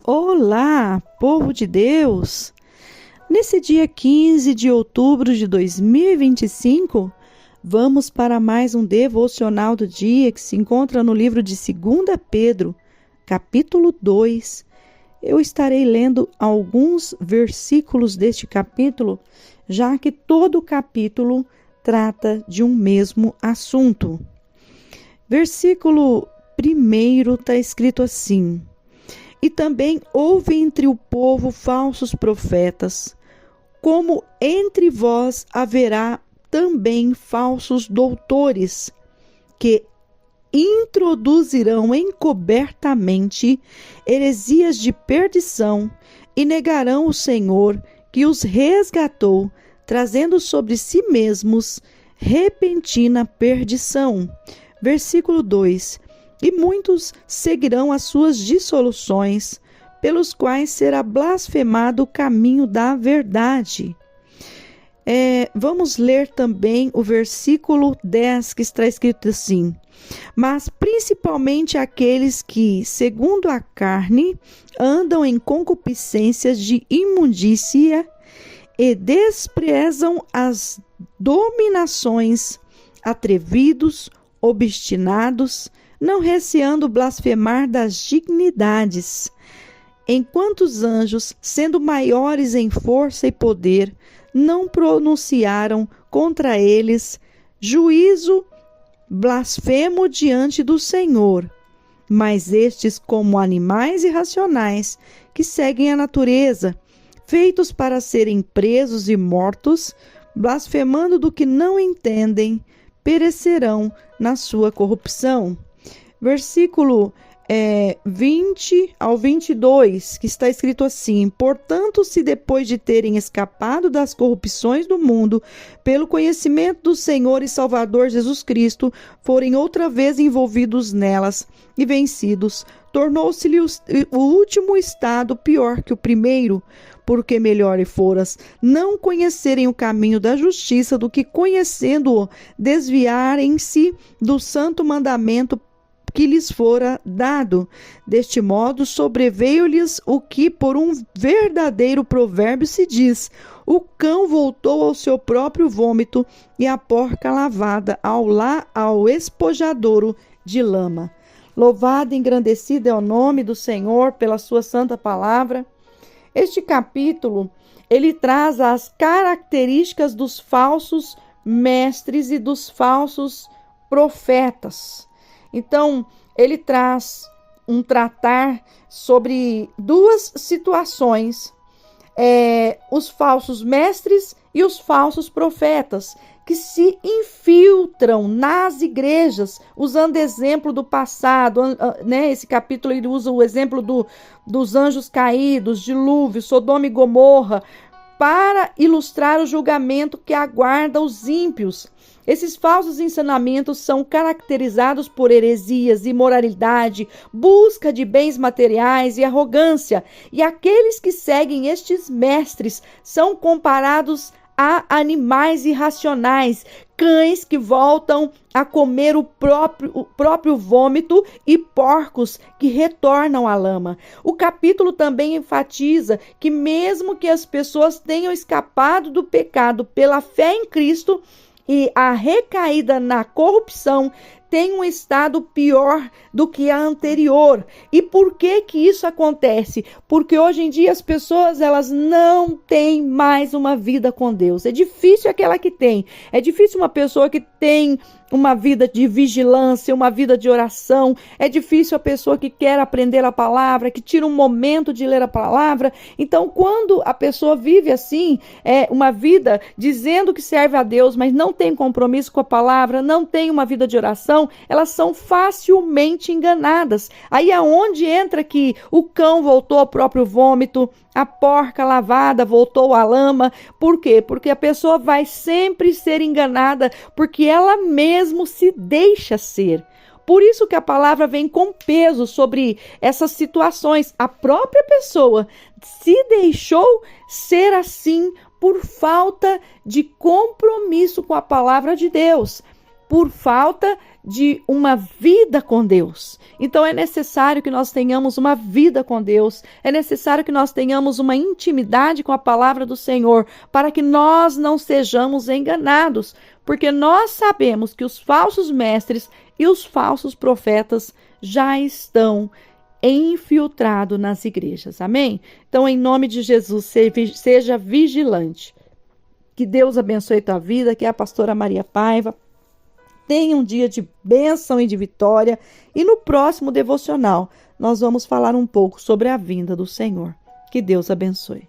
Olá, povo de Deus! Nesse dia 15 de outubro de 2025, vamos para mais um devocional do dia que se encontra no livro de 2 Pedro, capítulo 2. Eu estarei lendo alguns versículos deste capítulo, já que todo o capítulo trata de um mesmo assunto. Versículo 1 está escrito assim: E também houve entre o povo falsos profetas, como entre vós haverá também falsos doutores, que introduzirão encobertamente heresias de perdição e negarão o Senhor que os resgatou, trazendo sobre si mesmos repentina perdição. Versículo 2: E muitos seguirão as suas dissoluções, pelos quais será blasfemado o caminho da verdade. Vamos ler também o versículo 10, que está escrito assim: Mas principalmente aqueles que, segundo a carne, andam em concupiscências de imundícia e desprezam as dominações, atrevidos, obstinados, não receando blasfemar das dignidades, enquanto os anjos, sendo maiores em força e poder, não pronunciaram contra eles juízo blasfemo diante do Senhor. Mas estes, como animais irracionais, que seguem a natureza, feitos para serem presos e mortos, blasfemando do que não entendem, perecerão na sua corrupção. Versículo 20 ao 22, que está escrito assim: Portanto, se depois de terem escapado das corrupções do mundo, pelo conhecimento do Senhor e Salvador Jesus Cristo, forem outra vez envolvidos nelas e vencidos, tornou-se-lhe o último estado pior que o primeiro, porque melhor lhe foras não conhecerem o caminho da justiça do que, conhecendo-o, desviarem-se do santo mandamento que lhes fora dado. Deste modo, sobreveio-lhes o que por um verdadeiro provérbio se diz: o cão voltou ao seu próprio vômito e a porca lavada ao espojadouro de lama. Louvado e engrandecido é o nome do Senhor pela sua santa palavra. Este capítulo, ele traz as características dos falsos mestres e dos falsos profetas. Então, ele traz um tratar sobre duas situações, os falsos mestres e os falsos profetas, que se infiltram nas igrejas, usando exemplo do passado, né? Esse capítulo ele usa o exemplo dos anjos caídos, dilúvio, Sodoma e Gomorra, para ilustrar o julgamento que aguarda os ímpios. Esses falsos ensinamentos são caracterizados por heresias, imoralidade, busca de bens materiais e arrogância. E aqueles que seguem estes mestres são comparados a animais irracionais, cães que voltam a comer o próprio vômito e porcos que retornam à lama. O capítulo também enfatiza que mesmo que as pessoas tenham escapado do pecado pela fé em Cristo, e a recaída na corrupção tem um estado pior do que a anterior. E por que isso acontece? Porque hoje em dia as pessoas elas não têm mais uma vida com Deus. É difícil aquela que tem. É difícil uma pessoa que tem uma vida de vigilância, uma vida de oração. É difícil a pessoa que quer aprender a palavra, que tira um momento de ler a palavra. Então, quando a pessoa vive assim, uma vida dizendo que serve a Deus, mas não tem compromisso com a palavra, não tem uma vida de oração, elas são facilmente enganadas. Aí é onde entra que o cão voltou ao próprio vômito, a porca lavada voltou à lama. Por quê? Porque a pessoa vai sempre ser enganada, porque ela mesmo se deixa ser. Por isso que a palavra vem com peso sobre essas situações. A própria pessoa se deixou ser assim por falta de compromisso com a palavra de Deus. por falta de uma vida com Deus. Então é necessário que nós tenhamos uma vida com Deus, é necessário que nós tenhamos uma intimidade com a palavra do Senhor, para que nós não sejamos enganados, porque nós sabemos que os falsos mestres e os falsos profetas já estão infiltrados nas igrejas. Amém? Então, em nome de Jesus, seja vigilante. Que Deus abençoe tua vida, que é a pastora Maria Paiva. Tenha um dia de bênção e de vitória. E no próximo devocional, nós vamos falar um pouco sobre a vinda do Senhor. Que Deus abençoe.